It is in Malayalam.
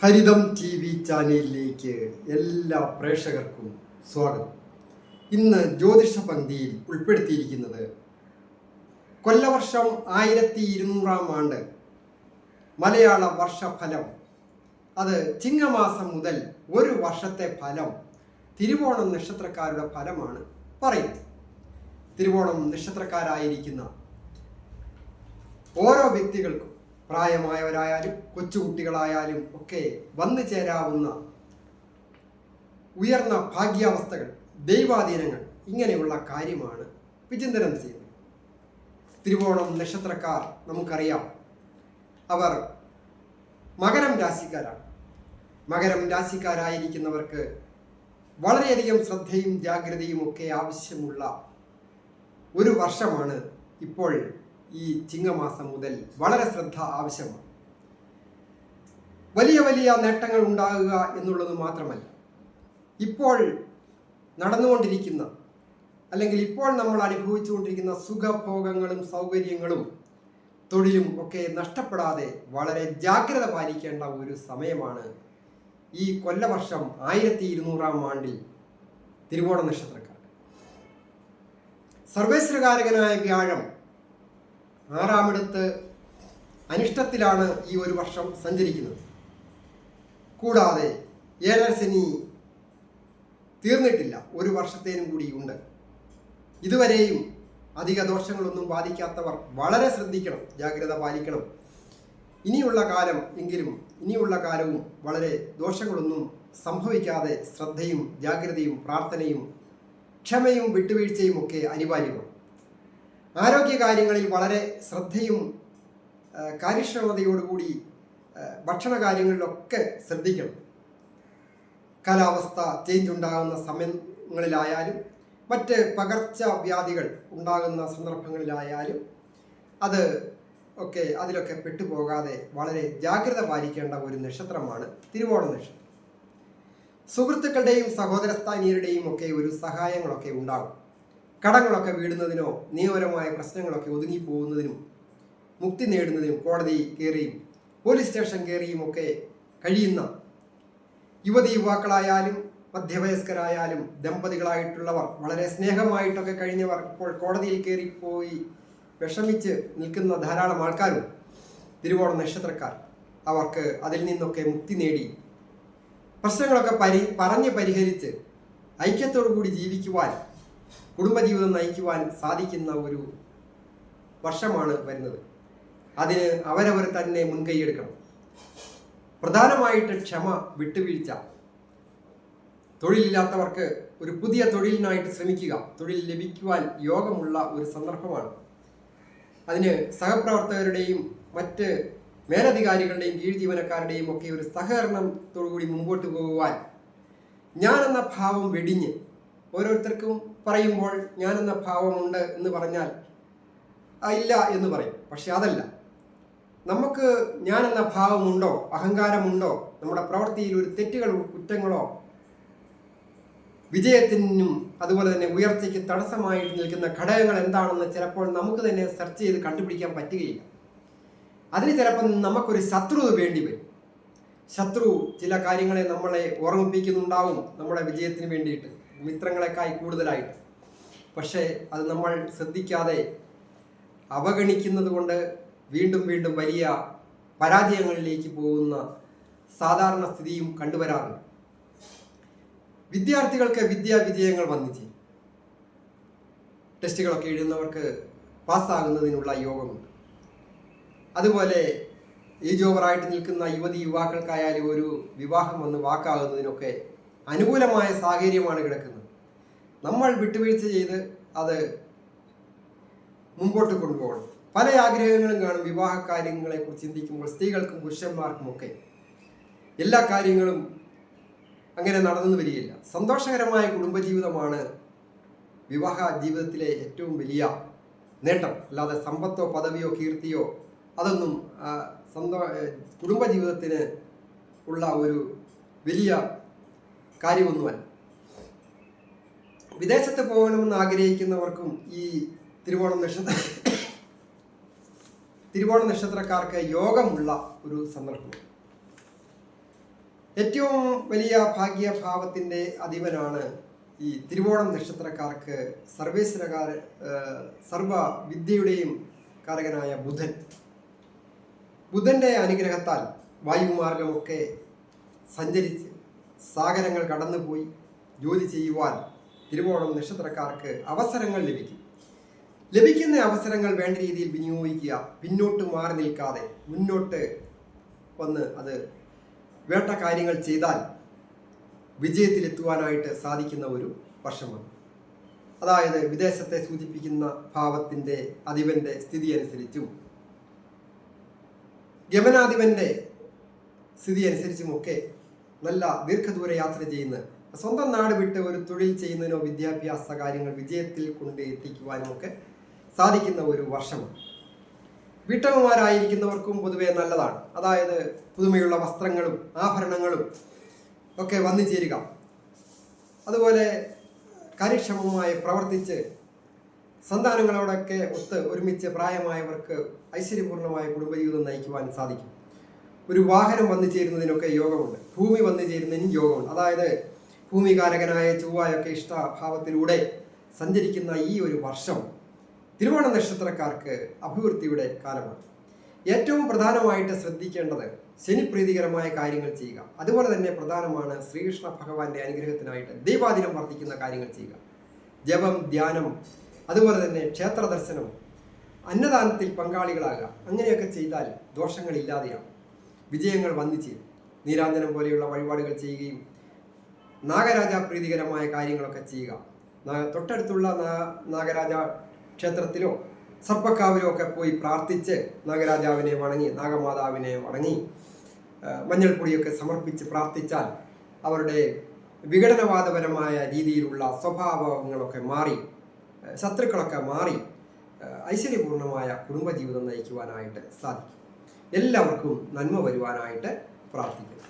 ഹരിതം TV ചാനലിലേക്ക് എല്ലാ പ്രേക്ഷകർക്കും സ്വാഗതം. ഇന്ന് ജ്യോതിഷ പങ്ക്തിയിൽ ഉൾപ്പെടുത്തിയിരിക്കുന്നത് കൊല്ലവർഷം 1200 ആണ്ട് മലയാള വർഷഫലം. അത് ചിങ്ങമാസം മുതൽ ഒരു വർഷത്തെ ഫലം, തിരുവോണം നക്ഷത്രക്കാരുടെ ഫലമാണ് പറയുന്നത്. തിരുവോണം നക്ഷത്രക്കാരായിരിക്കുന്ന ഓരോ വ്യക്തികൾക്കും, പ്രായമായവരായാലും കൊച്ചുകുട്ടികളായാലും ഒക്കെ വന്നു ചേരാവുന്ന ഉയർന്ന ഭാഗ്യാവസ്ഥകൾ, ദൈവാധീനങ്ങൾ, ഇങ്ങനെയുള്ള കാര്യമാണ് വിചിന്തനം ചെയ്യുന്നത്. തിരുവോണം നക്ഷത്രക്കാർ നമുക്കറിയാം, അവർ മകരം രാശിക്കാരാണ്. മകരം രാശിക്കാരായിരിക്കുന്നവർക്ക് വളരെയധികം ശ്രദ്ധയും ജാഗ്രതയും ഒക്കെ ആവശ്യമുള്ള ഒരു വർഷമാണ് ഇപ്പോൾ. ഈ ചിങ്ങമാസം മുതൽ വളരെ ശ്രദ്ധ ആവശ്യമാണ്. വലിയ വലിയ നേട്ടങ്ങൾ ഉണ്ടാകുക എന്നുള്ളത് മാത്രമല്ല, ഇപ്പോൾ നടന്നുകൊണ്ടിരിക്കുന്ന അല്ലെങ്കിൽ ഇപ്പോൾ നമ്മൾ അനുഭവിച്ചുകൊണ്ടിരിക്കുന്ന സുഖഭോഗങ്ങളും സൗകര്യങ്ങളും തൊഴിലും ഒക്കെ നഷ്ടപ്പെടാതെ വളരെ ജാഗ്രത പാലിക്കേണ്ട ഒരു സമയമാണ് ഈ കൊല്ലവർഷം 1200 ആണ്ടിൽ തിരുവോണ നക്ഷത്രക്കാർ. സർവേശ്വരകാരകനായ വ്യാഴം 6ാമിടത്ത് അനിഷ്ടത്തിലാണ് ഈ ഒരു വർഷം സഞ്ചരിക്കുന്നത്. കൂടാതെ 7ാം ശനി തീർന്നിട്ടില്ല, ഒരു വർഷത്തേനും കൂടി ഉണ്ട്. ഇതുവരെയും അധിക ദോഷങ്ങളൊന്നും ബാധിക്കാത്തവർ വളരെ ശ്രദ്ധിക്കണം, ജാഗ്രത പാലിക്കണം. ഇനിയുള്ള കാലവും വളരെ ദോഷങ്ങളൊന്നും സംഭവിക്കാതെ ശ്രദ്ധയും ജാഗ്രതയും പ്രാർത്ഥനയും ക്ഷമയും വിട്ടുവീഴ്ചയും ഒക്കെ അനിവാര്യമാണ്. ആരോഗ്യകാര്യങ്ങളിൽ വളരെ ശ്രദ്ധയും കാര്യക്ഷമതയോടുകൂടി ഭക്ഷണ കാര്യങ്ങളിലൊക്കെ ശ്രദ്ധിക്കണം. കാലാവസ്ഥ ചേഞ്ച് ഉണ്ടാകുന്ന സമയങ്ങളിലായാലും മറ്റ് പകർച്ചവ്യാധികൾ ഉണ്ടാകുന്ന സന്ദർഭങ്ങളിലായാലും അതിലൊക്കെ പെട്ടുപോകാതെ വളരെ ജാഗ്രത പാലിക്കേണ്ട ഒരു നക്ഷത്രമാണ് തിരുവോണ നക്ഷത്രം. സുഹൃത്തുക്കളുടെയും സഹോദരസ്ഥാനീയരുടെയും ഒക്കെ ഒരു സഹായങ്ങളൊക്കെ ഉണ്ടാകും. കടങ്ങളൊക്കെ വീടുന്നതിനോ നിയമപരമായ പ്രശ്നങ്ങളൊക്കെ ഒതുങ്ങിപ്പോകുന്നതിനും മുക്തി നേടുന്നതിനും കോടതി കയറിയും പോലീസ് സ്റ്റേഷൻ കയറിയും ഒക്കെ കഴിയുന്ന യുവതിയുവാക്കളായാലും മധ്യവയസ്കരായാലും ദമ്പതികളായിട്ടുള്ളവർ, വളരെ സ്നേഹമായിട്ടൊക്കെ കഴിഞ്ഞവർ ഇപ്പോൾ കോടതിയിൽ കയറിപ്പോയി വിഷമിച്ച് നിൽക്കുന്ന ധാരാളം ആൾക്കാരും തിരുവോണ നക്ഷത്രക്കാർ. അവർക്ക് അതിൽ നിന്നൊക്കെ മുക്തി നേടി പ്രശ്നങ്ങളൊക്കെ പറഞ്ഞ് പരിഹരിച്ച് ഐക്യത്തോടു കൂടി ജീവിക്കുവാൻ, കുടുംബജീവിതം നയിക്കുവാൻ സാധിക്കുന്ന ഒരു വർഷമാണ് വരുന്നത്. അതിന് അവരവർ തന്നെ മുൻകൈയെടുക്കണം. പ്രധാനമായിട്ട് ക്ഷമ, വിട്ടുവീഴ്ച. തൊഴിലില്ലാത്തവർക്ക് ഒരു പുതിയ തൊഴിലിനായിട്ട് ശ്രമിക്കുക. തൊഴിൽ ലഭിക്കുവാൻ യോഗമുള്ള ഒരു സന്ദർഭമാണ്. അതിന് സഹപ്രവർത്തകരുടെയും മറ്റ് മേലധികാരികളുടെയും കീഴ് ജീവനക്കാരുടെയും ഒക്കെ ഒരു സഹകരണത്തോടുകൂടി മുമ്പോട്ട് പോകുവാൻ, ഞാനെന്ന ഭാവം വെടിഞ്ഞ്, ഓരോരുത്തർക്കും പറയുമ്പോൾ ഞാനെന്ന ഭാവമുണ്ട് എന്ന് പറഞ്ഞാൽ ഇല്ല എന്ന് പറയും. പക്ഷെ അതല്ല, നമുക്ക് ഞാനെന്ന ഭാവമുണ്ടോ, അഹങ്കാരമുണ്ടോ, നമ്മുടെ പ്രവൃത്തിയിൽ ഒരു തെറ്റുകളോ കുറ്റങ്ങളോ വിജയത്തിനും അതുപോലെ തന്നെ ഉയർച്ചയ്ക്ക് തടസ്സമായിട്ട് നിൽക്കുന്ന ഘടകങ്ങൾ എന്താണെന്ന് ചിലപ്പോൾ നമുക്ക് തന്നെ സെർച്ച് ചെയ്ത് കണ്ടുപിടിക്കാൻ പറ്റുകയില്ല. അതിന് ചിലപ്പോൾ നമുക്കൊരു ശത്രു വേണ്ടി വരും. ശത്രു ചില കാര്യങ്ങളെ നമ്മളെ ഓർമ്മിപ്പിക്കുന്നുണ്ടാവും നമ്മുടെ വിജയത്തിന് വേണ്ടിയിട്ട്, മിത്രങ്ങളെക്കായി കൂടുതലായിട്ട്. പക്ഷേ അത് നമ്മൾ ശ്രദ്ധിക്കാതെ അവഗണിക്കുന്നത് കൊണ്ട് വീണ്ടും വീണ്ടും വലിയ പരാജയങ്ങളിലേക്ക് പോകുന്ന സാധാരണ സ്ഥിതിയും കണ്ടുവരാറുണ്ട്. വിദ്യാർത്ഥികൾക്ക് വിദ്യാവിജയങ്ങൾ വന്നിച്ച് ടെസ്റ്റുകളൊക്കെ എഴുതുന്നവർക്ക് പാസ്സാകുന്നതിനുള്ള യോഗമുണ്ട്. അതുപോലെ ഏജ് ഓവറായിട്ട് നിൽക്കുന്ന യുവാക്കൾക്കായാലും ഒരു വിവാഹം വന്ന് വാക്കാകുന്നതിനൊക്കെ അനുകൂലമായ സാഹചര്യമാണ് കിടക്കുന്നത്. നമ്മൾ വിട്ടുവീഴ്ച ചെയ്ത് അത് മുമ്പോട്ട് കൊണ്ടുപോകണം. പല ആഗ്രഹങ്ങളും കാണും വിവാഹ കാര്യങ്ങളെക്കുറിച്ച് ചിന്തിക്കുമ്പോൾ. സ്ത്രീകൾക്കും പുരുഷന്മാർക്കുമൊക്കെ എല്ലാ കാര്യങ്ങളും അങ്ങനെ നടന്നു വരികയില്ല. സന്തോഷകരമായ കുടുംബജീവിതമാണ് വിവാഹ ജീവിതത്തിലെ ഏറ്റവും വലിയ നേട്ടം. അല്ലാതെ സമ്പത്തോ പദവിയോ കീർത്തിയോ അതൊന്നും കുടുംബജീവിതത്തിന് ഉള്ള ഒരു വലിയ കാര്യമൊന്നുമല്ല. വിദേശത്ത് പോകണമെന്ന് ആഗ്രഹിക്കുന്നവർക്കും ഈ തിരുവോണ നക്ഷത്രക്കാർക്ക് യോഗമുള്ള ഒരു സന്ദർഭം. ഏറ്റവും വലിയ ഭാഗ്യഭാവത്തിൻ്റെ അധിപനാണ് ഈ തിരുവോണം നക്ഷത്രക്കാർക്ക് സർവ വിദ്യയുടെയും കാരകനായ ബുധൻ. ബുധൻ്റെ അനുഗ്രഹത്താൽ വായുമാർഗമൊക്കെ സഞ്ചരിച്ച് സാഗരങ്ങൾ കടന്നുപോയി ജോലി ചെയ്യുവാൻ തിരുവോണം നക്ഷത്രക്കാർക്ക് അവസരങ്ങൾ ലഭിക്കും. ലഭിക്കുന്ന അവസരങ്ങൾ വേണ്ട രീതിയിൽ വിനിയോഗിക്കുക, പിന്നോട്ട് മാറി നിൽക്കാതെ മുന്നോട്ട് വന്ന് അത് വേണ്ട കാര്യങ്ങൾ ചെയ്താൽ വിജയത്തിലെത്തുവാനായിട്ട് സാധിക്കുന്ന ഒരു വർഷമാണ്. അതായത് വിദേശത്തെ സൂചിപ്പിക്കുന്ന ഭാവത്തിൻ്റെ അധിപൻ്റെ സ്ഥിതി അനുസരിച്ചും ഗമനാധിപൻ്റെ സ്ഥിതി അനുസരിച്ചുമൊക്കെ നല്ല ദീർഘദൂര യാത്ര ചെയ്യുന്ന, സ്വന്തം നാട് വിട്ട് ഒരു തൊഴിൽ ചെയ്യുന്നതിനോ വിദ്യാഭ്യാസ കാര്യങ്ങൾ വിജയത്തിൽ കൊണ്ട് എത്തിക്കുവാനുമൊക്കെ സാധിക്കുന്ന ഒരു വർഷമാണ്. വീട്ടമ്മമാരായിരിക്കുന്നവർക്കും പൊതുവെ നല്ലതാണ്. അതായത് പുതുമയുള്ള വസ്ത്രങ്ങളും ആഭരണങ്ങളും ഒക്കെ വന്നു ചേരുക, അതുപോലെ കാര്യക്ഷമമായി പ്രവർത്തിച്ച് സന്താനങ്ങളോടൊക്കെ ഒരുമിച്ച് പ്രായമായവർക്ക് ഐശ്വര്യപൂർണമായ കുടുംബജീവിതം നയിക്കുവാൻ സാധിക്കും. ഒരു വാഹനം വന്നു ചേരുന്നതിനൊക്കെ യോഗമുണ്ട്, ഭൂമി വന്നു ചേരുന്നതിനും യോഗമുണ്ട്. അതായത് ഭൂമികാരകനായ ചൊവ്വയൊക്കെ ഇഷ്ടഭാവത്തിലൂടെ സഞ്ചരിക്കുന്ന ഈ ഒരു വർഷം തിരുവോണ നക്ഷത്രക്കാർക്ക് അഭിവൃദ്ധിയുടെ കാലമാണ്. ഏറ്റവും പ്രധാനമായിട്ട് ശ്രദ്ധിക്കേണ്ടത് ശനിപ്രീതികരമായ കാര്യങ്ങൾ ചെയ്യുക. അതുപോലെ തന്നെ പ്രധാനമാണ് ശ്രീകൃഷ്ണ ഭഗവാന്റെ അനുഗ്രഹത്തിനായിട്ട് ദൈവാധീനം വർദ്ധിക്കുന്ന കാര്യങ്ങൾ ചെയ്യുക. ജപം, ധ്യാനം, അതുപോലെ തന്നെ ക്ഷേത്ര ദർശനം, അന്നദാനത്തിൽ പങ്കാളികളാകുക. അങ്ങനെയൊക്കെ ചെയ്താൽ ദോഷങ്ങളില്ലാതെയാണ്, വിജയങ്ങൾ വന്നു ചേരും. നീരാഞ്ജനം പോലെയുള്ള വഴിപാടുകൾ ചെയ്യുകയും നാഗരാജ പ്രീതികരമായ കാര്യങ്ങളൊക്കെ ചെയ്യുക. തൊട്ടടുത്തുള്ള നാഗരാജ ക്ഷേത്രത്തിലോ സർപ്പക്കാവിലോ ഒക്കെ പോയി പ്രാർത്ഥിച്ച് നാഗരാജാവിനെ വണങ്ങി, നാഗമാതാവിനെ വണങ്ങി മഞ്ഞൾപ്പൊടിയൊക്കെ സമർപ്പിച്ച് പ്രാർത്ഥിച്ചാൽ അവരുടെ വിഘടനവാദപരമായ രീതിയിലുള്ള സ്വഭാവങ്ങളൊക്കെ മാറി, ശത്രുക്കളൊക്കെ മാറി ഐശ്വര്യപൂർണമായ കുടുംബജീവിതം നയിക്കുവാനായിട്ട് സാധിക്കും. എല്ലാവർക്കും നന്മ വരുവാനായിട്ട് പ്രാർത്ഥിക്കുന്നു.